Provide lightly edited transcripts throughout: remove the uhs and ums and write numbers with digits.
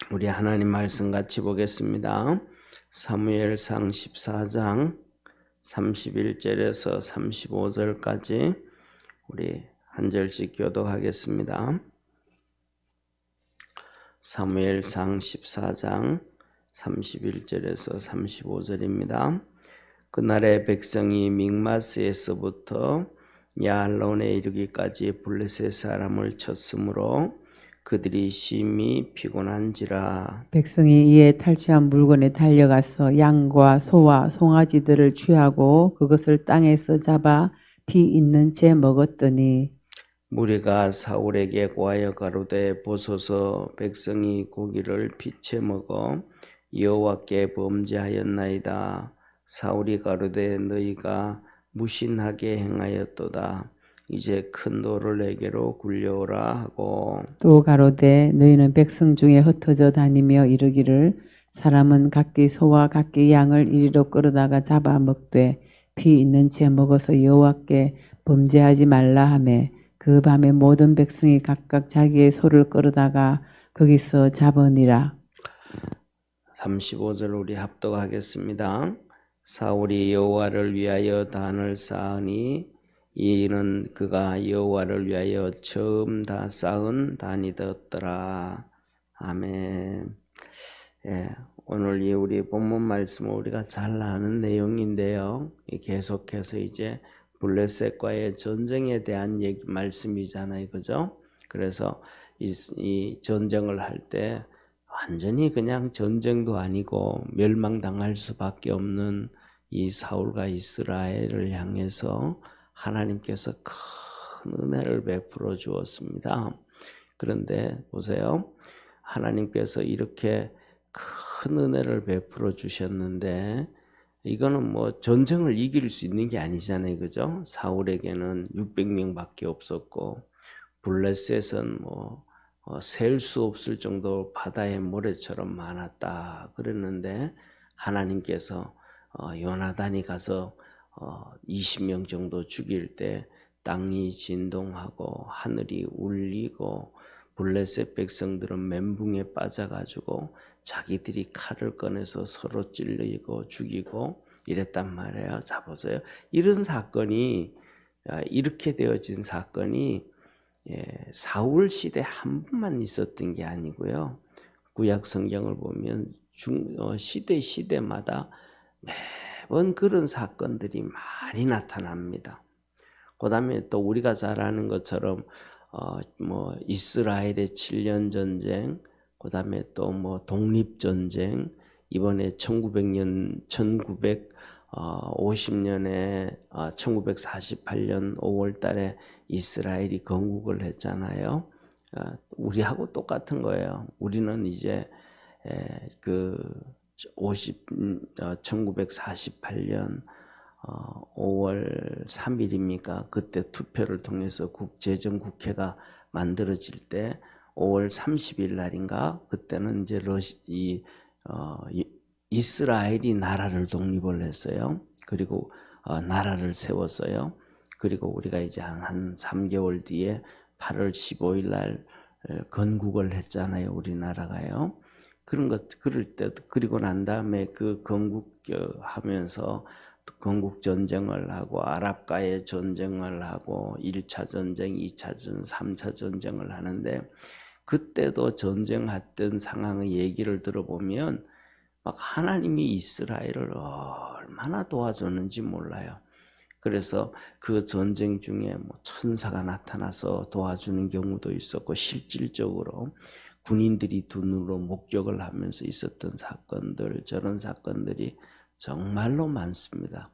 우리 하나님 말씀 같이 보겠습니다. 사무엘상 14장 31절에서 35절까지 우리 한 절씩 교독하겠습니다. 사무엘상 14장 31절에서 35절입니다. 그날의 백성이 믹마스에서부터 야알론에 이르기까지 블레셋 사람을 쳤으므로 그들이 심히 피곤한지라. 백성이 이에 탈취한 물건에 달려가서 양과 소와 송아지들을 취하고 그것을 땅에서 잡아 피 있는 채 먹었더니 무리가 사울에게 고하여 가로되 보소서 백성이 고기를 피채 먹어 여호와께 범죄하였나이다. 사울이 가로되 너희가 무신하게 행하였도다. 이제 큰 돌을 내게로 굴려오라 하고 또 가로되 너희는 백성 중에 흩어져 다니며 이르기를 사람은 각기 소와 각기 양을 이리로 끌어다가 잡아 먹되 피 있는 채 먹어서 여호와께 범죄하지 말라 하매 그 밤에 모든 백성이 각각 자기의 소를 끌어다가 거기서 잡으니라. 35절 우리 합독하겠습니다. 사울이 여호와를 위하여 단을 쌓으니 이는 그가 여호와를 위하여 처음 다 쌓은 단이 되었더라. 아멘. 오늘 우리 본문 말씀은 우리가 잘 아는 내용인데요. 계속해서 이제 블레셋과의 전쟁에 대한 말씀이잖아요, 그죠? 그래서 이 전쟁을 할 때 완전히 그냥 전쟁도 아니고 멸망당할 수밖에 없는 이 사울과 이스라엘을 향해서 하나님께서 큰 은혜를 베풀어 주었습니다. 그런데 보세요. 하나님께서 이렇게 큰 은혜를 베풀어 주셨는데 이거는 뭐 전쟁을 이길 수 있는 게 아니잖아요. 그죠? 사울에게는 600명밖에 없었고 블레셋은 셀 수 없을 정도로 바다의 모래처럼 많았다 그랬는데 하나님께서 요나단이 가서 20명 정도 죽일 때 땅이 진동하고 하늘이 울리고 블레셋 백성들은 멘붕에 빠져가지고 자기들이 칼을 꺼내서 서로 찔리고 죽이고 이랬단 말이에요. 자 보세요. 이런 사건이 이렇게 되어진 사건이 사울 시대 한 번만 있었던 게 아니고요. 구약 성경을 보면 시대마다 매번 그런 사건들이 많이 나타납니다. 그다음에 또 우리가 잘 아는 것처럼 이스라엘의 7년 전쟁, 그다음에 또 독립 전쟁, 이번에 1950년에 1948년 5월 달에 이스라엘이 건국을 했잖아요. 우리하고 똑같은 거예요. 우리는 이제 1948년 5월 3일입니까? 그때 투표를 통해서 제정국회가 만들어질 때 5월 30일 날인가? 그때는 이제 이스라엘이 나라를 독립을 했어요. 그리고 나라를 세웠어요. 그리고 우리가 이제 한 3개월 뒤에 8월 15일 날 건국을 했잖아요. 우리나라가요. 그럴 때 그리고 난 다음에 그 건국하면서 건국 전쟁을 하고 아랍과의 전쟁을 하고 1차 전쟁, 2차 전쟁, 3차 전쟁을 하는데 그때도 전쟁했던 상황의 얘기를 들어보면 막 하나님이 이스라엘을 얼마나 도와줬는지 몰라요. 그래서 그 전쟁 중에 천사가 나타나서 도와주는 경우도 있었고 실질적으로 군인들이 두 눈으로 목격을 하면서 있었던 사건들, 저런 사건들이 정말로 많습니다.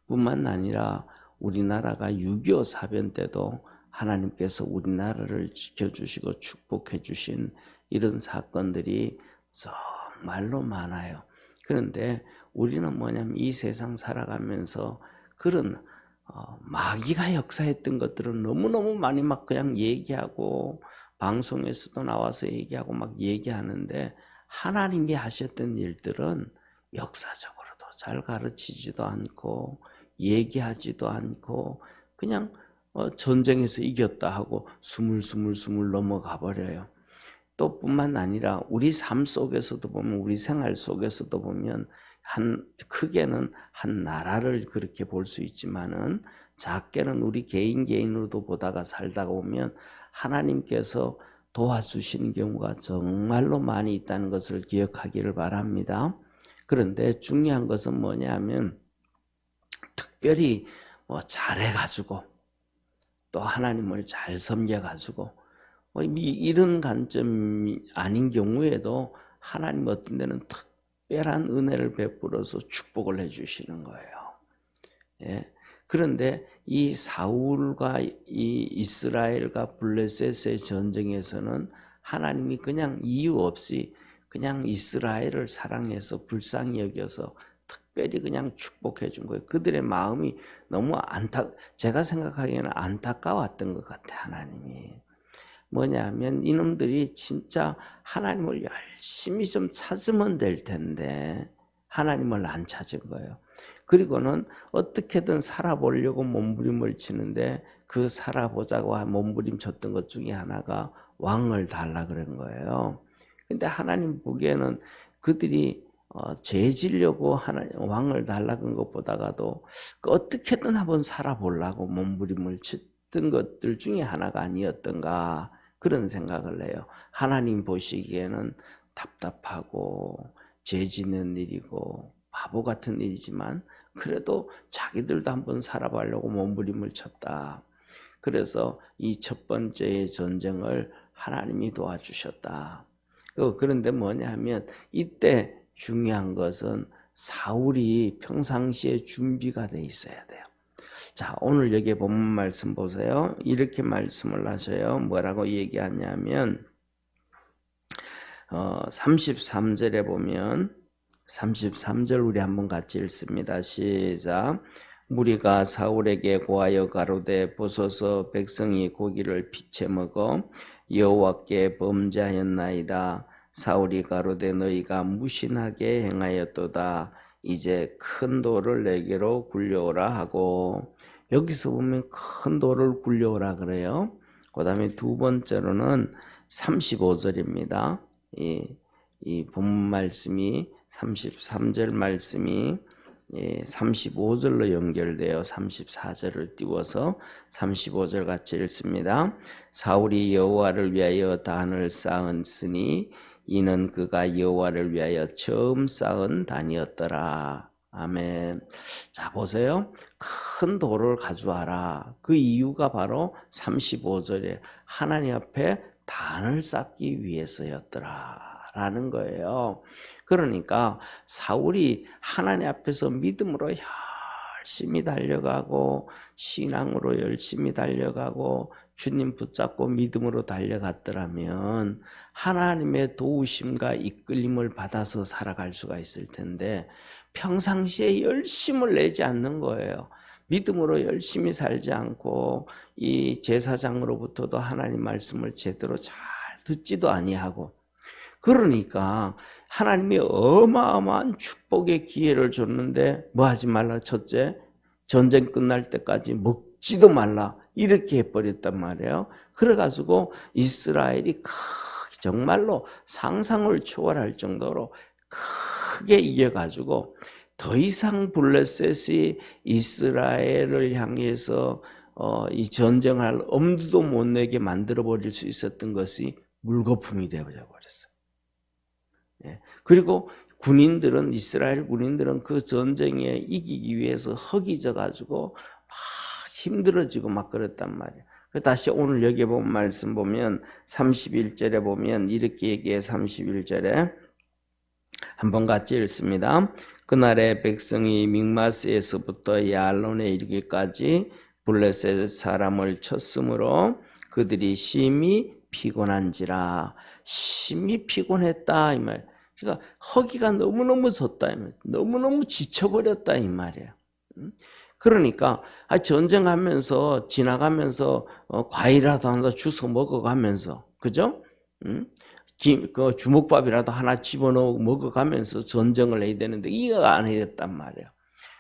뿐만 아니라 우리나라가 6.25 사변 때도 하나님께서 우리나라를 지켜주시고 축복해 주신 이런 사건들이 정말로 많아요. 그런데 우리는 뭐냐면 이 세상 살아가면서 그런 마귀가 역사했던 것들은 너무너무 많이 막 그냥 얘기하고 방송에서도 나와서 얘기하고 막 얘기하는데 하나님이 하셨던 일들은 역사적으로도 잘 가르치지도 않고 얘기하지도 않고 그냥 전쟁에서 이겼다 하고 스물스물 넘어가 버려요. 또 뿐만 아니라 우리 삶 속에서도 보면, 우리 생활 속에서도 보면 크게는 한 나라를 그렇게 볼 수 있지만은 작게는 우리 개인으로도 보다가 살다가 보면 하나님께서 도와주시는 경우가 정말로 많이 있다는 것을 기억하기를 바랍니다. 그런데 중요한 것은 뭐냐면, 특별히 잘해가지고 또 하나님을 잘 섬겨가지고 이런 관점이 아닌 경우에도 하나님 어떤 데는 특별한 은혜를 베풀어서 축복을 해주시는 거예요. 예. 그런데 이 사울과 이 이스라엘과 블레셋의 전쟁에서는 하나님이 그냥 이유 없이 그냥 이스라엘을 사랑해서 불쌍히 여겨서 특별히 그냥 축복해 준 거예요. 그들의 마음이 너무 제가 생각하기에는 안타까웠던 것 같아요. 하나님이 뭐냐면, 이놈들이 진짜 하나님을 열심히 좀 찾으면 될 텐데 하나님을 안 찾은 거예요. 그리고는 어떻게든 살아보려고 몸부림을 치는데, 그 살아보자고 몸부림쳤던 것 중에 하나가 왕을 달라 그런 거예요. 근데 하나님 보기에는 그들이 죄 지려고 왕을 달라 그런 것보다가도 어떻게든 한번 살아보려고 몸부림을 쳤던 것들 중에 하나가 아니었던가, 그런 생각을 해요. 하나님 보시기에는 답답하고 죄 짓는 일이고 바보 같은 일이지만 그래도 자기들도 한번 살아보려고 몸부림을 쳤다. 그래서 이 첫 번째의 전쟁을 하나님이 도와주셨다. 그런데 뭐냐 하면, 이때 중요한 것은 사울이 평상시에 준비가 돼 있어야 돼요. 자, 오늘 여기 본문 말씀 보세요. 이렇게 말씀을 하셔요. 뭐라고 얘기하냐면 33절에 보면, 33절 우리 한번 같이 읽습니다. 시작. 무리가 사울에게 고하여 가로되, 보소서 백성이 고기를 피채 먹어 여호와께 범죄하였나이다. 사울이 가로되, 너희가 무신하게 행하였도다. 이제 큰 돌을 내게로 굴려오라 하고, 여기서 보면 큰 돌을 굴려오라 그래요. 그 다음에 두 번째로는 35절입니다. 이 본문 말씀이 33절 말씀이 35절로 연결되어 34절을 띄워서 35절 같이 읽습니다. 사울이 여호와를 위하여 단을 쌓았으니 이는 그가 여호와를 위하여 처음 쌓은 단이었더라. 아멘. 자, 보세요. 큰 돌을 가져와라. 그 이유가 바로 35절에 하나님 앞에 단을 쌓기 위해서였더라 라는 거예요. 그러니까 사울이 하나님 앞에서 믿음으로 열심히 달려가고, 신앙으로 열심히 달려가고, 주님 붙잡고 믿음으로 달려갔더라면 하나님의 도우심과 이끌림을 받아서 살아갈 수가 있을 텐데, 평상시에 열심을 내지 않는 거예요. 믿음으로 열심히 살지 않고, 이 제사장으로부터도 하나님 말씀을 제대로 잘 듣지도 아니하고, 그러니까 하나님이 어마어마한 축복의 기회를 줬는데 뭐 하지 말라? 첫째, 전쟁 끝날 때까지 먹지도 말라, 이렇게 해버렸단 말이에요. 그래가지고 이스라엘이 정말로 상상을 초월할 정도로 크게 이겨가지고 더 이상 블레셋이 이스라엘을 향해서 이 전쟁할 엄두도 못 내게 만들어버릴 수 있었던 것이 물거품이 되어버렸어요. 그리고 군인들은, 이스라엘 군인들은 그 전쟁에 이기기 위해서 허기져-가지고 막 힘들어지고 막 그랬단 말이에요. 다시 오늘 여기 보면 말씀 보면 31절에 보면 이렇게 얘기해. 31절에 한번 같이 읽습니다. 그날에 백성이 믹마스에서부터 야알론에 이르기까지 블레셋 사람을 쳤으므로 그들이 심히 피곤한지라. 심히 피곤했다 이 말. 그러니까 허기가 너무너무 졌다 이 말. 너무너무 지쳐버렸다 이 말이에요. 그러니까 전쟁하면서 지나가면서 과일이라도 하나 주워 먹어가면서, 그죠? 그 주먹밥이라도 하나 집어넣어 먹어가면서 전쟁을 해야 되는데 이거 안 해였단 말이에요.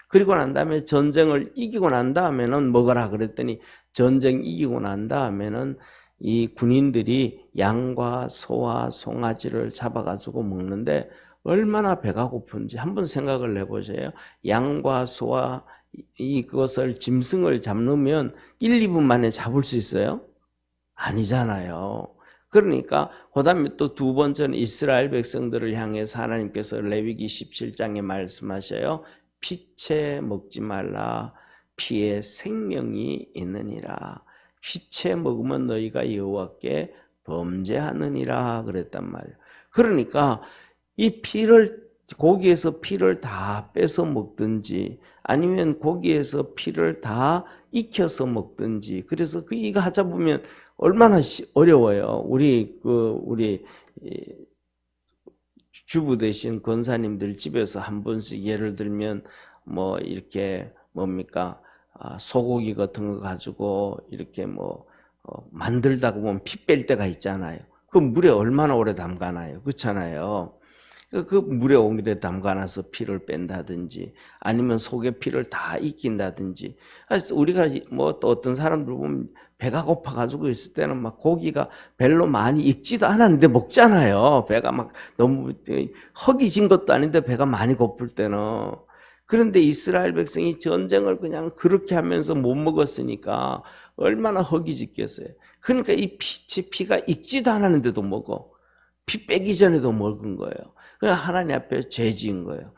그리고 난 다음에 전쟁을 이기고 난 다음에는 먹어라 그랬더니, 전쟁 이기고 난 다음에는 이 군인들이 양과 소와 송아지를 잡아가지고 먹는데 얼마나 배가 고픈지 한번 생각을 해보세요. 양과 소와 이것을 짐승을 잡으면 1, 2분 만에 잡을 수 있어요? 아니잖아요. 그러니까 그 다음에 또 두 번째는 이스라엘 백성들을 향해서 하나님께서 레위기 17장에 말씀하셔요. 피채 먹지 말라. 피에 생명이 있느니라. 피채 먹으면 너희가 여호와께 범죄하느니라 그랬단 말이에요. 그러니까 이 피를 고기에서 피를 다 빼서 먹든지 아니면 고기에서 피를 다 익혀서 먹든지 그래서 이거 하자 보면 얼마나 어려워요. 우리 주부 되신 권사님들 집에서 한 번씩 예를 들면 뭐 이렇게 뭡니까 소고기 같은 거 가지고 이렇게 만들다가 보면 피 뺄 때가 있잖아요. 그 물에 얼마나 오래 담가놔요. 그렇잖아요. 그 물에 오래 담가놔서 피를 뺀다든지 아니면 속에 피를 다 익힌다든지 우리가 뭐 또 어떤 사람들 보면 배가 고파가지고 있을 때는 막 고기가 별로 많이 익지도 않았는데 먹잖아요. 배가 막 너무 허기진 것도 아닌데 배가 많이 고플 때는. 그런데 이스라엘 백성이 전쟁을 그냥 그렇게 하면서 못 먹었으니까 얼마나 허기짓겠어요. 그러니까 이 피가 익지도 않았는데도 먹어. 피 빼기 전에도 먹은 거예요. 그냥 하나님 앞에 죄 지은 거예요.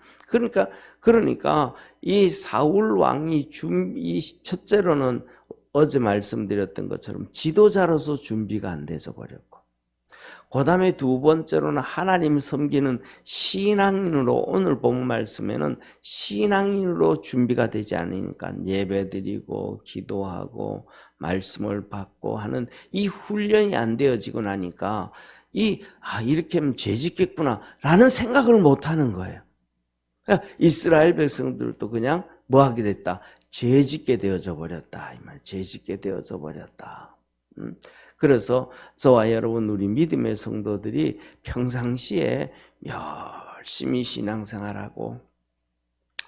그러니까 이 사울 왕이 이 첫째로는 어제 말씀드렸던 것처럼 지도자로서 준비가 안 돼서 버렸고, 그 다음에 두 번째로는 하나님 섬기는 신앙인으로 오늘 본 말씀에는 신앙인으로 준비가 되지 않으니까 예배드리고 기도하고 말씀을 받고 하는 이 훈련이 안 되어지고 나니까 이렇게 하면 죄 짓겠구나 라는 생각을 못 하는 거예요. 그러니까 이스라엘 백성들도 그냥 뭐 하게 됐다? 죄 짓게 되어져 버렸다. 이 말, 죄 짓게 되어져 버렸다. 그래서 저와 여러분 우리 믿음의 성도들이 평상시에 열심히 신앙생활하고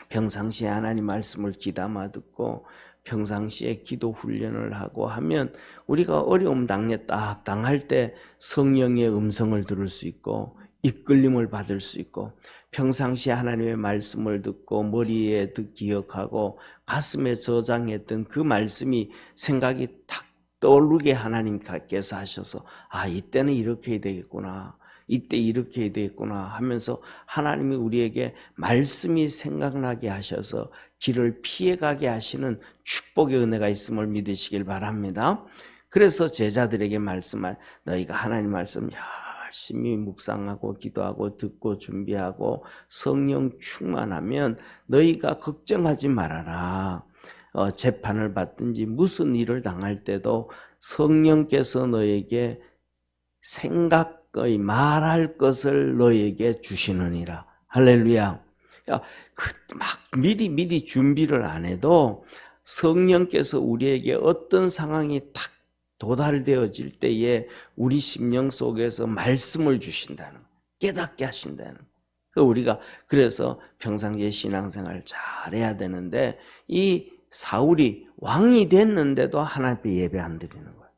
평상시에 하나님 말씀을 귀담아 듣고 평상시에 기도 훈련을 하고 하면 우리가 어려움 딱 당할 때 성령의 음성을 들을 수 있고 이끌림을 받을 수 있고 평상시에 하나님의 말씀을 듣고 머리에 기억하고 가슴에 저장했던 그 말씀이 생각이 탁 떠오르게 하나님께서 하셔서 이때는 이렇게 해야 되겠구나. 이때 이렇게 해야 되겠구나 하면서 하나님이 우리에게 말씀이 생각나게 하셔서 길을 피해가게 하시는 축복의 은혜가 있음을 믿으시길 바랍니다. 그래서 제자들에게 말씀할 너희가 하나님 말씀 열심히 묵상하고 기도하고 듣고 준비하고 성령 충만하면 너희가 걱정하지 말아라. 재판을 받든지 무슨 일을 당할 때도 성령께서 너에게 말할 것을 너에게 주시느니라. 할렐루야. 막 미리 준비를 안 해도 성령께서 우리에게 어떤 상황이 탁 도달되어질 때에 우리 심령 속에서 말씀을 주신다는, 깨닫게 하신다는. 우리가 그래서 평상시에 신앙생활 잘해야 되는데 이 사울이 왕이 됐는데도 하나님께 예배 안 드리는 거예요.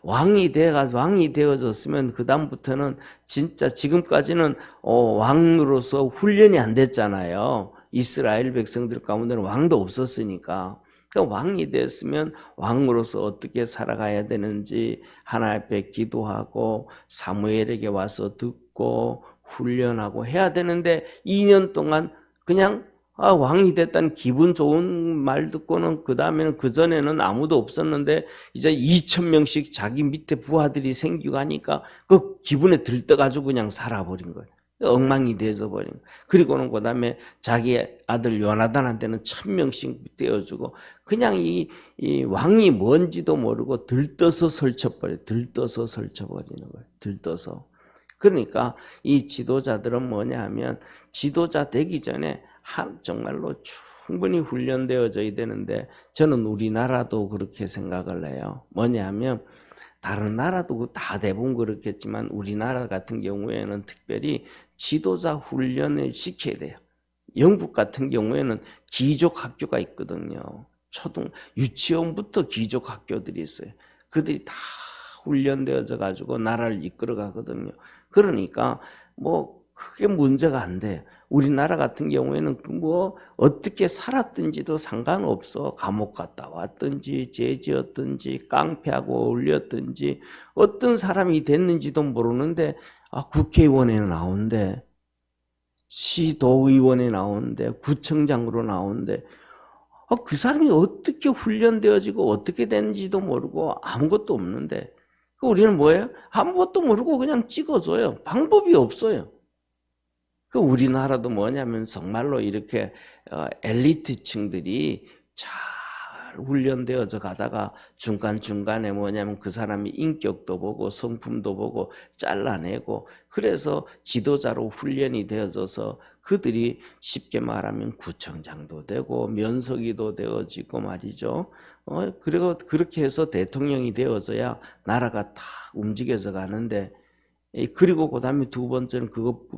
왕이 되어졌으면 그 다음부터는 진짜 지금까지는 왕으로서 훈련이 안 됐잖아요. 이스라엘 백성들 가운데는 왕도 없었으니까. 그러니까 왕이 됐으면 왕으로서 어떻게 살아가야 되는지 하나님 앞에 기도하고 사무엘에게 와서 듣고 훈련하고 해야 되는데 2년 동안 그냥 왕이 됐다는 기분 좋은 말 듣고는 그 다음에는 그전에는 아무도 없었는데 이제 2,000명씩 자기 밑에 부하들이 생기고 하니까 그 기분에 들떠가지고 그냥 살아버린 거예요. 엉망이 되어져 버린 거예요. 그리고는 그 다음에 자기 아들 요나단한테는 1,000명씩 떼어주고 그냥 이 왕이 뭔지도 모르고 들떠서 설쳐버려요. 들떠서 설쳐버리는 거예요. 들떠서. 그러니까 이 지도자들은 뭐냐 하면 지도자 되기 전에 정말로 충분히 훈련되어져야 되는데 저는 우리나라도 그렇게 생각을 해요. 뭐냐 하면 다른 나라도 다 대부분 그렇겠지만 우리나라 같은 경우에는 특별히 지도자 훈련을 시켜야 돼요. 영국 같은 경우에는 기족 학교가 있거든요. 유치원부터 기족 학교들이 있어요. 그들이 다 훈련되어져 가지고 나라를 이끌어 가거든요. 그러니까 뭐 크게 문제가 안 돼. 우리나라 같은 경우에는 뭐 어떻게 살았든지도 상관없어. 감옥 갔다 왔든지 죄지었든지 깡패하고 어울렸든지 어떤 사람이 됐는지도 모르는데 국회의원에 나온대. 시도의원에 나오는데 구청장으로 나오는데 그 사람이 어떻게 훈련되어지고 어떻게 되는지도 모르고 아무것도 없는데 우리는 뭐예요? 아무것도 모르고 그냥 찍어줘요. 방법이 없어요. 그 우리나라도 뭐냐면 정말로 이렇게 엘리트층들이 잘 훈련되어져 가다가 중간중간에 뭐냐면 그 사람이 인격도 보고 성품도 보고 잘라내고 그래서 지도자로 훈련이 되어져서 그들이 쉽게 말하면 구청장도 되고 면석이도 되어지고 말이죠. 그리고 그렇게 해서 대통령이 되어져야 나라가 다 움직여져 가는데 그리고 그다음에 두 번째는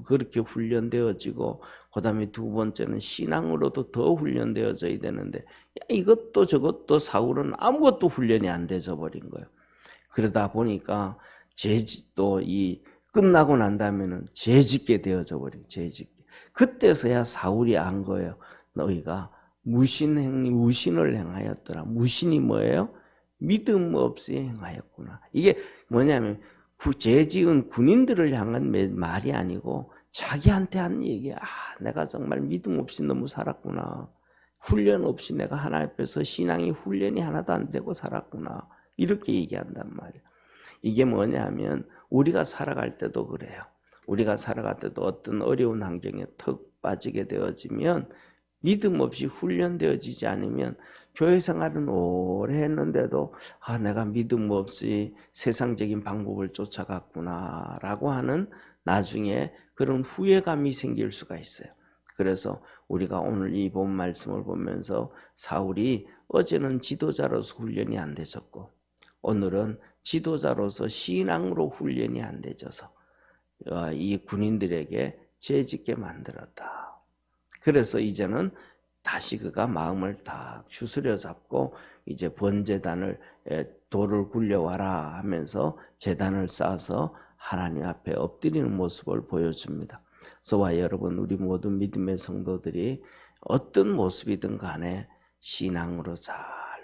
그렇게 훈련되어지고 그다음에 두 번째는 신앙으로도 더 훈련되어져야 되는데 이것도 저것도 사울은 아무것도 훈련이 안 되져 버린 거예요. 그러다 보니까 죄짓도 이 끝나고 난 다음에는 죄짓게 되어져 버린 죄짓게. 그때서야 사울이 안 거예요. 너희가 무신을 행하였더라. 무신이 뭐예요? 믿음 없이 행하였구나. 이게 뭐냐면 죄 지은 군인들을 향한 말이 아니고 자기한테 한 얘기야. 내가 정말 믿음 없이 너무 살았구나. 훈련 없이 내가 하나님 앞에서 신앙이 훈련이 하나도 안 되고 살았구나. 이렇게 얘기한단 말이야. 이게 뭐냐면 우리가 살아갈 때도 그래요. 우리가 살아갈 때도 어떤 어려운 환경에 턱 빠지게 되어지면 믿음 없이 훈련되어지지 않으면 교회 생활은 오래 했는데도 내가 믿음 없이 세상적인 방법을 쫓아갔구나 라고 하는 나중에 그런 후회감이 생길 수가 있어요. 그래서 우리가 오늘 이 본 말씀을 보면서 사울이 어제는 지도자로서 훈련이 안 되졌고 오늘은 지도자로서 신앙으로 훈련이 안 되져서 이 군인들에게 죄짓게 만들었다. 그래서 이제는 다시 그가 마음을 딱 추스려 잡고 이제 번제단을 돌을 굴려와라 하면서 제단을 쌓아서 하나님 앞에 엎드리는 모습을 보여줍니다. 저와 여러분 우리 모든 믿음의 성도들이 어떤 모습이든 간에 신앙으로 잘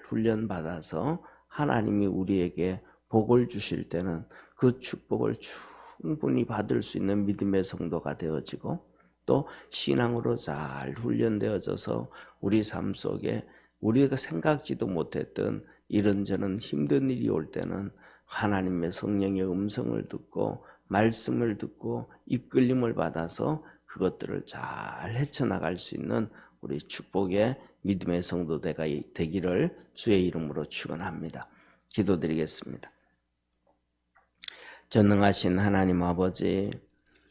훈련받아서 하나님이 우리에게 복을 주실 때는 그 축복을 충분히 받을 수 있는 믿음의 성도가 되어지고 또 신앙으로 잘 훈련되어져서 우리 삶 속에 우리가 생각지도 못했던 이런저런 힘든 일이 올 때는 하나님의 성령의 음성을 듣고 말씀을 듣고 이끌림을 받아서 그것들을 잘 헤쳐나갈 수 있는 우리 축복의 믿음의 성도가 되기를 주의 이름으로 축원합니다. 기도드리겠습니다. 전능하신 하나님 아버지,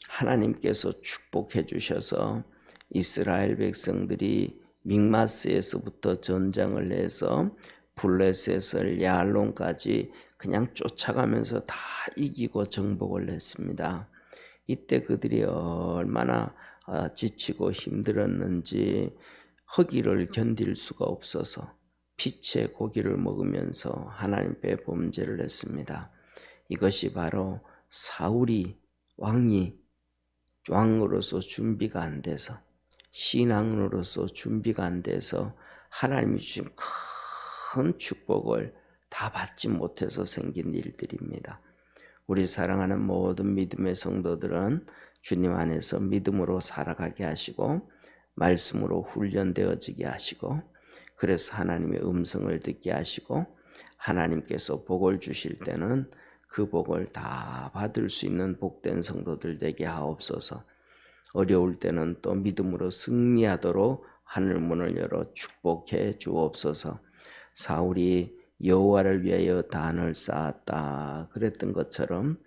하나님께서 축복해 주셔서 이스라엘 백성들이 믹마스에서부터 전쟁을 해서 블레셋을 야알론까지 그냥 쫓아가면서 다 이기고 정복을 했습니다. 이때 그들이 얼마나 지치고 힘들었는지 허기를 견딜 수가 없어서 피채 고기를 먹으면서 하나님 앞에 범죄를 했습니다. 이것이 바로 사울이 왕으로서 준비가 안 돼서 신앙으로서 준비가 안 돼서 하나님이 주신 큰 축복을 다 받지 못해서 생긴 일들입니다. 우리 사랑하는 모든 믿음의 성도들은 주님 안에서 믿음으로 살아가게 하시고 말씀으로 훈련되어지게 하시고 그래서 하나님의 음성을 듣게 하시고 하나님께서 복을 주실 때는 그 복을 다 받을 수 있는 복된 성도들 되게 하옵소서. 어려울 때는 또 믿음으로 승리하도록 하늘문을 열어 축복해 주옵소서. 사울이 여호와를 위하여 단을 쌓았다 그랬던 것처럼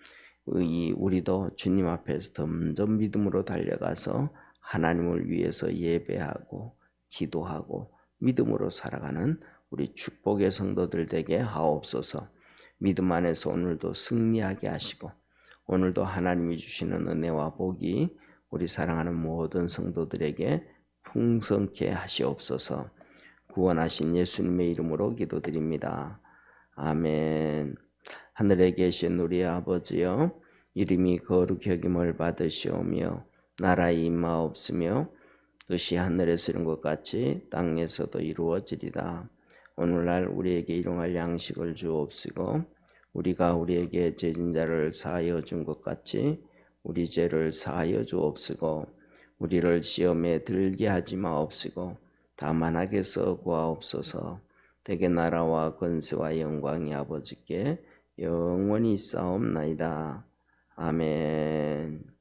우리도 주님 앞에서 점점 믿음으로 달려가서 하나님을 위해서 예배하고 기도하고 믿음으로 살아가는 우리 축복의 성도들 되게 하옵소서. 믿음 안에서 오늘도 승리하게 하시고 오늘도 하나님이 주시는 은혜와 복이 우리 사랑하는 모든 성도들에게 풍성케 하시옵소서. 구원하신 예수님의 이름으로 기도드립니다. 아멘. 하늘에 계신 우리 아버지여, 이름이 거룩히 여김을 받으시오며 나라의 임하옵시며 뜻이 하늘에서 이룬 것 같이 땅에서도 이루어지리다. 오늘날 우리에게 일용할 양식을 주옵시고 우리가 우리에게 죄진 자를 사하여 준 것 같이 우리 죄를 사하여 주옵시고 우리를 시험에 들게 하지 마옵시고 다만 악에서 구하옵소서. 대개 나라와 권세와 영광이 아버지께 영원히 있사옵나이다. 아멘.